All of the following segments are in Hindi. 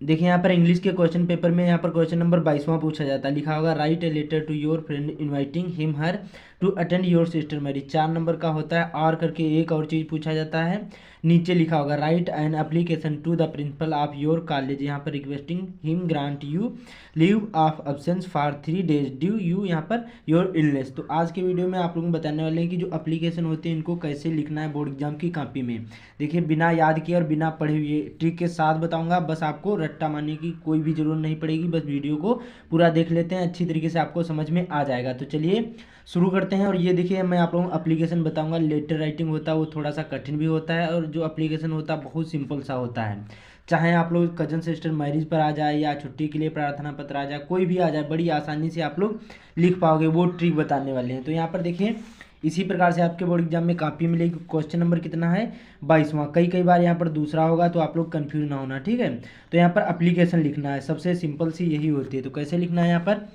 देखिए यहाँ पर इंग्लिश के क्वेश्चन पेपर में यहाँ पर क्वेश्चन नंबर 22वां पूछा जाता है। लिखा होगा write a letter to your friend inviting him her to attend your sister marriage. 4 नंबर का होता है। और करके एक और चीज़ पूछा जाता है। नीचे लिखा होगा write an application to the principal of your college, यहाँ पर requesting him grant you leave of absence for 3 days due you यहाँ पर योर इलनेस। तो आज के वीडियो में आप लोगों को बताने वाले हैं कि जो एप्लीकेशन होते हैं इनको कैसे लिखना है बोर्ड एग्जाम की कॉपी में। देखिए बिना याद किए और बिना पढ़े हुए ट्रिक के साथ बताऊंगा। बस आपको रट्टा मारने की कोई भी ज़रूरत नहीं पड़ेगी। बस वीडियो को पूरा देख लेते हैं, अच्छी तरीके से आपको समझ में आ जाएगा। तो चलिए शुरू करते हैं। और ये देखिए मैं आप लोगों को एप्लीकेशन बताऊंगा। लेटर राइटिंग होता है वो थोड़ा सा कठिन भी होता है, और जो एप्लीकेशन होता है बहुत सिंपल सा होता है। चाहे आप लोग कजन सिस्टर मैरिज पर आ जाए या छुट्टी के लिए प्रार्थना पत्र आ जाए, कोई भी आ जाए, बड़ी आसानी से आप लोग लिख पाओगे। वो ट्रिक बताने वाले हैं। तो यहाँ पर देखिए इसी प्रकार से आपके बोर्ड एग्जाम में कॉपी मिलेगी। क्वेश्चन नंबर कितना है? 22वां। कई बार यहाँ पर दूसरा होगा तो आप लोग कंफ्यूज ना होना, ठीक है। तो यहाँ पर एप्लीकेशन लिखना है, सबसे सिंपल सी यही होती है। तो कैसे लिखना है यहाँ पर?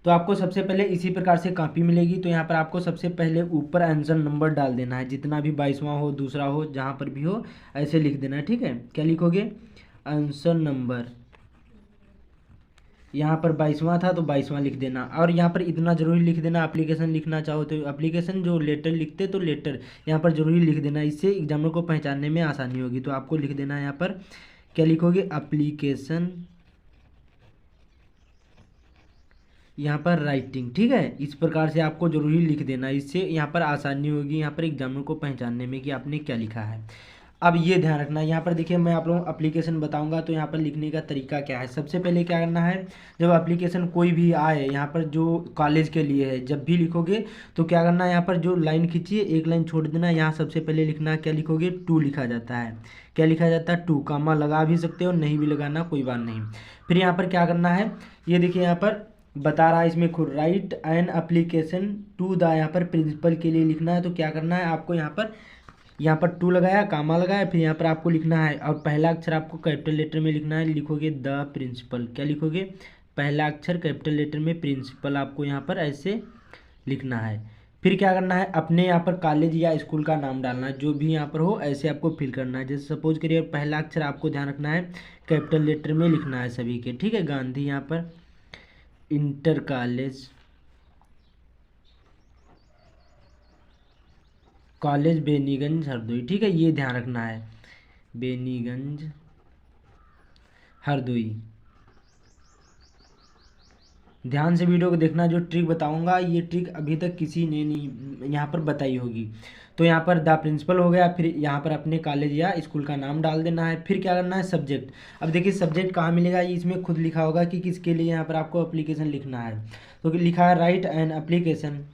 तो आपको सबसे पहले इसी प्रकार से कॉपी मिलेगी। तो यहाँ पर आपको सबसे पहले ऊपर आंसर नंबर डाल देना है, जितना भी 22वां हो, दूसरा हो, जहाँ पर भी हो ऐसे लिख देना है, ठीक है। क्या लिखोगे? Answer number. यहाँ पर 22वां था तो 22वां लिख देना। और यहाँ पर इतना जरूरी लिख देना, एप्लीकेशन लिखना चाहो तो एप्लीकेशन, जो लेटर लिखते तो लेटर यहाँ पर जरूरी लिख देना। इससे एग्जामर को पहचानने में आसानी होगी। तो आपको लिख देना है यहाँ पर, क्या लिखोगे? एप्लीकेशन, यहाँ पर राइटिंग, ठीक है। इस प्रकार से आपको जरूरी लिख देना। इससे यहाँ पर आसानी होगी यहाँ पर एग्जामर को पहचानने में कि आपने क्या लिखा है। अब ये ध्यान रखना, यहाँ पर देखिए मैं आप लोगों को एप्लीकेशन बताऊंगा तो यहाँ पर लिखने का तरीका क्या है। सबसे पहले क्या करना है, जब एप्लीकेशन कोई भी आए यहाँ पर जो कॉलेज के लिए है, जब भी लिखोगे तो क्या करना है, यहाँ पर जो लाइन खींचिए एक लाइन छोड़ देना। यहाँ सबसे पहले लिखना है, क्या लिखोगे? टू लिखा जाता है। क्या लिखा जाता है? टू। कामा लगा भी सकते हो, नहीं भी लगाना, कोई बात नहीं। फिर यहाँ पर क्या करना है, ये देखिए यहाँ पर बता रहा है इसमें खुद, write an application to the, यहाँ पर प्रिंसिपल के लिए लिखना है। तो क्या करना है आपको, यहाँ पर टू लगाया, कामा लगाया, फिर यहाँ पर आपको लिखना है और पहला अक्षर आपको कैपिटल लेटर में लिखना है। लिखोगे द प्रिंसिपल। क्या लिखोगे? पहला अक्षर कैपिटल लेटर में प्रिंसिपल, आपको यहाँ पर ऐसे लिखना है। फिर क्या करना है, अपने यहाँ पर कॉलेज या स्कूल का नाम डालना है, जो भी यहाँ पर हो ऐसे आपको फिल करना है। जैसे सपोज करिए पहला अक्षर आपको ध्यान रखना है कैपिटल लेटर में लिखना है सभी के, ठीक है। गांधी यहाँ पर inter college, college Beniganj Hardoi, ठीक है। ये ध्यान रखना है, बेनीगंज हरदोई। ध्यान से वीडियो को देखना, जो ट्रिक बताऊंगा ये ट्रिक अभी तक किसी ने नहीं यहाँ पर बताई होगी। तो यहाँ पर द प्रिंसिपल हो गया, फिर यहाँ पर अपने कॉलेज या स्कूल का नाम डाल देना है। फिर क्या करना है, सब्जेक्ट। अब देखिए सब्जेक्ट कहाँ मिलेगा, ये इसमें खुद लिखा होगा कि किसके लिए यहाँ पर आपको एप्लीकेशन लिखना है। तो लिखा है write an application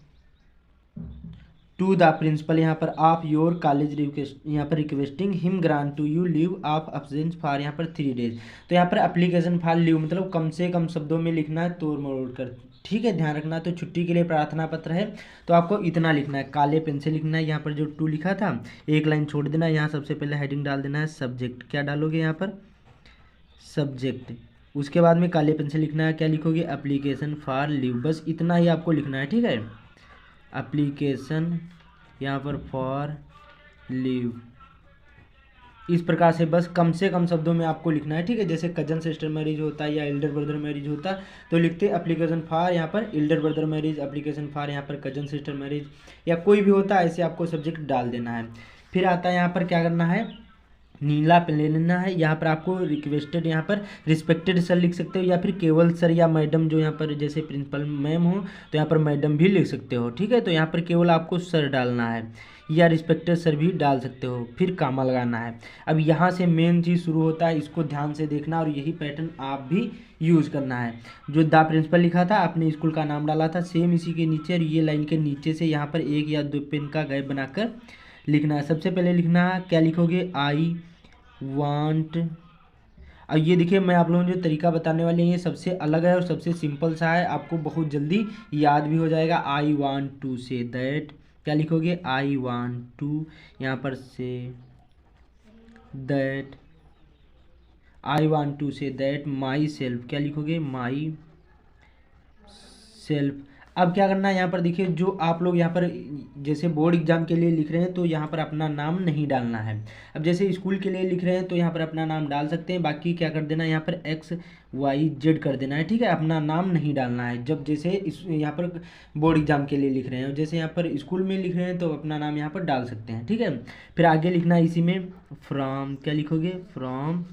to the principal, यहाँ पर ऑफ योर कॉलेज रिक्वेस्ट, यहाँ पर requesting him grant to you leave of absence for यहाँ पर 3 days। तो यहाँ पर एप्लीकेशन फॉर लीव मतलब कम से कम शब्दों में लिखना है, तोड़ मरोड़ कर, ठीक है। ध्यान रखना। तो छुट्टी के लिए प्रार्थना पत्र है तो आपको इतना लिखना है, काले पेन से लिखना है। यहाँ पर जो टू लिखा था एक लाइन छोड़ देना है। यहाँ सबसे पहले हेडिंग डाल देना है सब्जेक्ट। क्या डालोगे यहाँ पर? सब्जेक्ट। उसके बाद में काले पेन से लिखना है, क्या लिखोगे? Application for leave. बस इतना ही आपको लिखना है, ठीक है। एप्लीकेशन यहाँ पर फॉर लीव, इस प्रकार से बस कम से कम शब्दों में आपको लिखना है, ठीक है। जैसे कजन सिस्टर मैरिज होता है या एल्डर ब्रदर मैरिज होता तो लिखते एप्लीकेशन फॉर यहाँ पर Elder brother marriage, application for यहाँ पर कजन सिस्टर मैरिज, या कोई भी होता है ऐसे आपको सब्जेक्ट डाल देना है। फिर आता है यहाँ पर क्या करना है, नीला पेन ले लेना है। यहाँ पर आपको रिक्वेस्टेड, यहाँ पर रिस्पेक्टेड सर लिख सकते हो, या फिर केवल सर या मैडम, जो यहाँ पर जैसे प्रिंसिपल मैम हो तो यहाँ पर मैडम भी लिख सकते हो, ठीक है। तो यहाँ पर केवल आपको सर डालना है, या रिस्पेक्टेड सर भी डाल सकते हो, फिर कामा लगाना है। अब यहाँ से मेन चीज़ शुरू होता है, इसको ध्यान से देखना और यही पैटर्न आप भी यूज़ करना है। जो द प्रिंसिपल लिखा था, अपने स्कूल का नाम डाला था, सेम इसी के नीचे और ये लाइन के नीचे से यहाँ पर एक या दो पेन का गैप बनाकर लिखना है। सबसे पहले लिखना है, क्या लिखोगे? I want. अब ये देखिए मैं आप लोगों को जो तरीका बताने वाले हैं ये सबसे अलग है और सबसे सिंपल सा है, आपको बहुत जल्दी याद भी हो जाएगा। I want to say that, क्या लिखोगे? आई वांट टू, यहाँ पर say that, I want to say that myself, क्या लिखोगे? Myself. अब क्या करना है, यहाँ पर देखिए जो आप लोग यहाँ पर जैसे बोर्ड एग्जाम के लिए लिख रहे हैं तो यहाँ पर अपना नाम नहीं डालना है। अब जैसे स्कूल के लिए लिख रहे हैं तो यहाँ पर अपना नाम डाल सकते हैं, बाकी क्या कर देना है यहाँ पर XYZ कर देना है, ठीक है। अपना नाम नहीं डालना है जब जैसे इस यहाँ पर बोर्ड एग्जाम के लिए लिख रहे हैं। जैसे यहाँ पर स्कूल में लिख रहे हैं तो अपना नाम यहाँ पर डाल सकते हैं, ठीक है। फिर आगे लिखना है इसी में फ्रॉम, क्या लिखोगे, फ्रॉम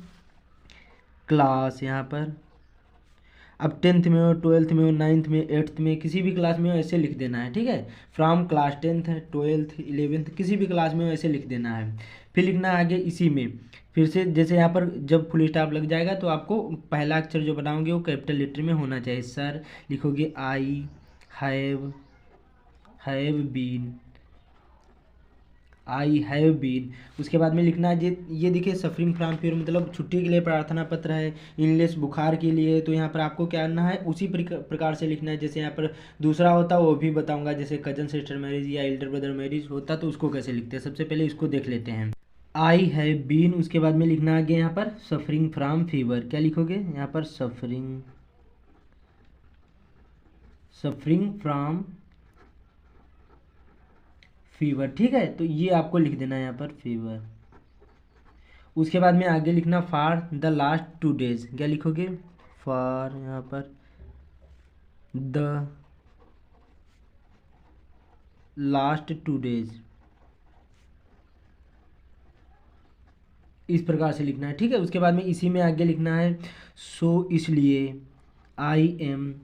क्लास, यहाँ पर अब 10th में हो, 12th में हो, 9th में, 8th में, किसी भी क्लास में हो ऐसे लिख देना है, ठीक है। From class 10th 12th 11th किसी भी क्लास में हो ऐसे लिख देना है। फिर लिखना है आगे इसी में, फिर से जैसे यहाँ पर जब फुल स्टॉप लग जाएगा तो आपको पहला अक्षर जो बनाओगे वो कैपिटल लेटर में होना चाहिए। सर लिखोगे I have been, I have been. उसके बाद में लिखना है ये देखिए सफरिंग फ्रॉम फीवर, मतलब छुट्टी के लिए प्रार्थना पत्र है, इनलेस बुखार के लिए। तो यहाँ पर आपको क्या करना है, उसी प्रकार से लिखना है जैसे यहाँ पर दूसरा होता वो भी बताऊंगा, जैसे कजन सिस्टर मैरिज या एल्डर ब्रदर मैरिज होता तो उसको कैसे लिखते हैं। सबसे पहले इसको देख लेते हैं, आई हैव बीन। उसके बाद में लिखना आगे यहाँ पर सफरिंग फ्रॉम फीवर, क्या लिखोगे यहाँ पर सफरिंग फ्रॉम फीवर, ठीक है। तो ये आपको लिख देना है यहाँ पर फीवर। उसके बाद में आगे लिखना फॉर द लास्ट 2 days, क्या लिखोगे, फॉर यहाँ पर द लास्ट 2 days, इस प्रकार से लिखना है, ठीक है। उसके बाद में इसी में आगे लिखना है सो इसलिए I am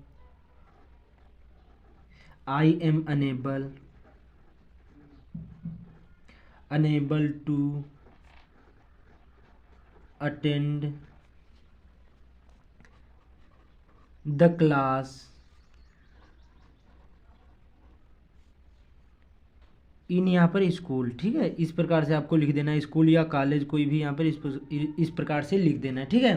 unable to attend the class in यहाँ पर स्कूल, ठीक है। इस प्रकार से आपको लिख देना है, स्कूल या कॉलेज कोई भी यहाँ पर इस प्रकार से लिख देना है, ठीक है।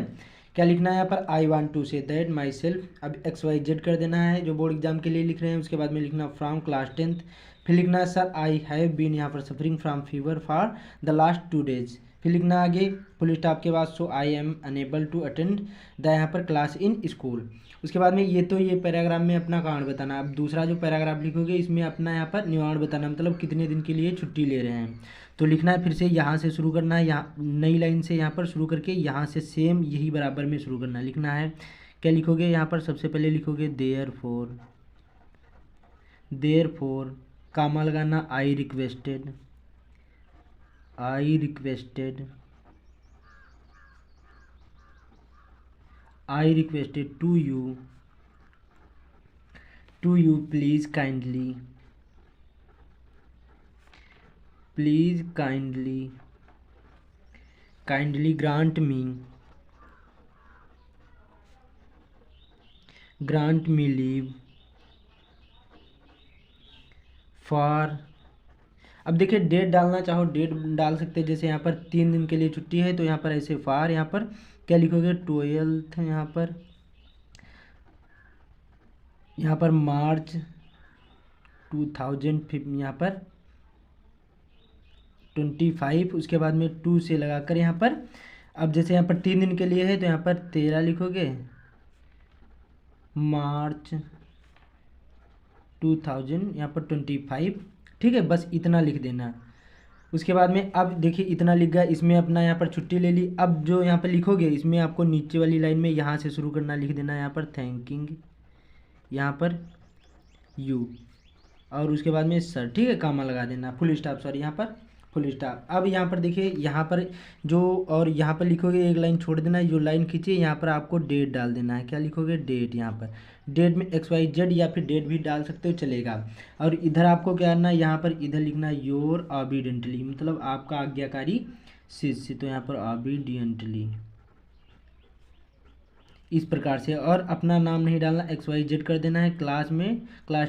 क्या लिखना है यहाँ पर I want to say that myself, अब XYZ कर देना है जो बोर्ड एग्जाम के लिए लिख रहे हैं। उसके बाद में लिखना फ्रॉम क्लास 10th, फिर लिखना है सर आई हैव बीन यहाँ पर suffering from fever for the last 2 days, फिर लिखना आगे फुल स्टॉप के बाद so I am unable to attend the यहाँ पर क्लास इन स्कूल। उसके बाद में ये पैराग्राफ में अपना कारण बताना। अब दूसरा जो पैराग्राफ लिखोगे इसमें अपना यहाँ पर निवारण बताना, मतलब कितने दिन के लिए छुट्टी ले रहे हैं। तो लिखना है फिर से यहाँ से शुरू करना है, यहाँ नई लाइन से यहाँ पर शुरू करके यहाँ से सेम यही बराबर में शुरू करना है। लिखना है क्या लिखोगे यहाँ पर सबसे पहले लिखोगे देयर फोर कामा लगाना I requested to you please kindly grant me leave for, अब देखिए डेट डालना चाहो डेट डाल सकते हैं, जैसे यहाँ पर 3 दिन के लिए छुट्टी है तो यहाँ पर ऐसे फॉर यहाँ पर क्या लिखोगे 12th यहाँ पर मार्च 2005 यहाँ पर 25। उसके बाद में 2 से लगाकर यहाँ पर अब जैसे यहाँ पर 3 दिन के लिए है तो यहाँ पर 13 लिखोगे मार्च 2000 यहाँ पर 25, ठीक है। बस इतना लिख देना। उसके बाद में अब देखिए इतना लिख गया, इसमें अपना यहाँ पर छुट्टी ले ली। अब जो यहाँ पर लिखोगे इसमें आपको नीचे वाली लाइन में यहाँ से शुरू करना, लिख देना यहाँ पर थैंकिंग यहाँ पर यू, और उसके बाद में सर, ठीक है, कामा लगा देना, फुल स्टॉप, सॉरी यहाँ पर फुल स्टॉप। अब यहाँ पर देखिए यहाँ पर जो और यहाँ पर लिखोगे एक लाइन छोड़ देना है, जो लाइन खींचिए यहाँ पर आपको डेट डाल देना है। क्या लिखोगे डेट, यहाँ पर डेट में XYZ या फिर डेट भी डाल सकते हो चलेगा। और इधर आपको क्या करना है, यहाँ पर इधर लिखना है योर ऑबिडेंटली, मतलब आपका आज्ञाकारी शिष्य, तो यहाँ पर ऑबिडियंटली इस प्रकार से। और अपना नाम नहीं डालना, XYZ कर देना है। क्लास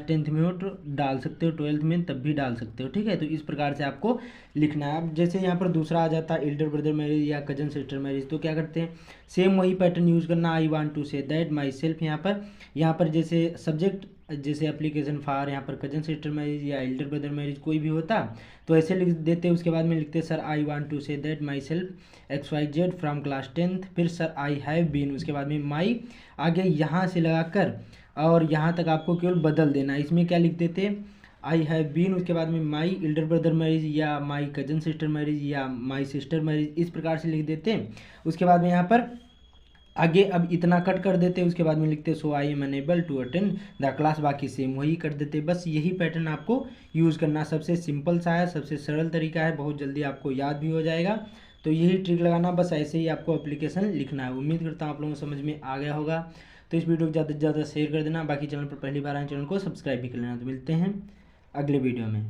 10th में हो तो डाल सकते हो, 12th में तब भी डाल सकते हो, ठीक है। तो इस प्रकार से आपको लिखना है। अब जैसे यहाँ पर दूसरा आ जाता है एल्डर ब्रदर मैरिज या कजन सिस्टर मैरिज, तो क्या करते हैं सेम वही पैटर्न यूज़ करना, I want to say that myself. यहाँ पर जैसे सब्जेक्ट जैसे एप्लीकेशन फॉर यहाँ पर कजन सिस्टर मैरिज या एल्डर ब्रदर मैरिज कोई भी होता तो ऐसे लिख देते। उसके बाद में लिखते sir I want to say that myself XYZ from class 10th, फिर सर आई हैव बीन, उसके बाद में माई, आगे यहाँ से लगाकर और यहाँ तक आपको केवल बदल देना। इसमें क्या लिख देते आई हैव बीन, उसके बाद में माई एल्डर ब्रदर मैरिज या माई कजन सिस्टर मैरिज या माई सिस्टर मैरिज, इस प्रकार से लिख देते। उसके बाद में यहाँ पर आगे अब इतना कट कर देते, उसके बाद में लिखते so I am unable to attend the class, बाकी सेम वही कर देते। बस यही पैटर्न आपको यूज़ करना, सबसे सिंपल सा है, सबसे सरल तरीका है, बहुत जल्दी आपको याद भी हो जाएगा। तो यही ट्रिक लगाना, बस ऐसे ही आपको एप्लीकेशन लिखना है। उम्मीद करता हूँ आप लोगों को समझ में आ गया होगा। तो इस वीडियो को ज़्यादा से ज़्यादा शेयर कर देना, बाकी चैनल पर पहली बार आए चैनल को सब्सक्राइब भी कर लेना। तो मिलते हैं अगले वीडियो में।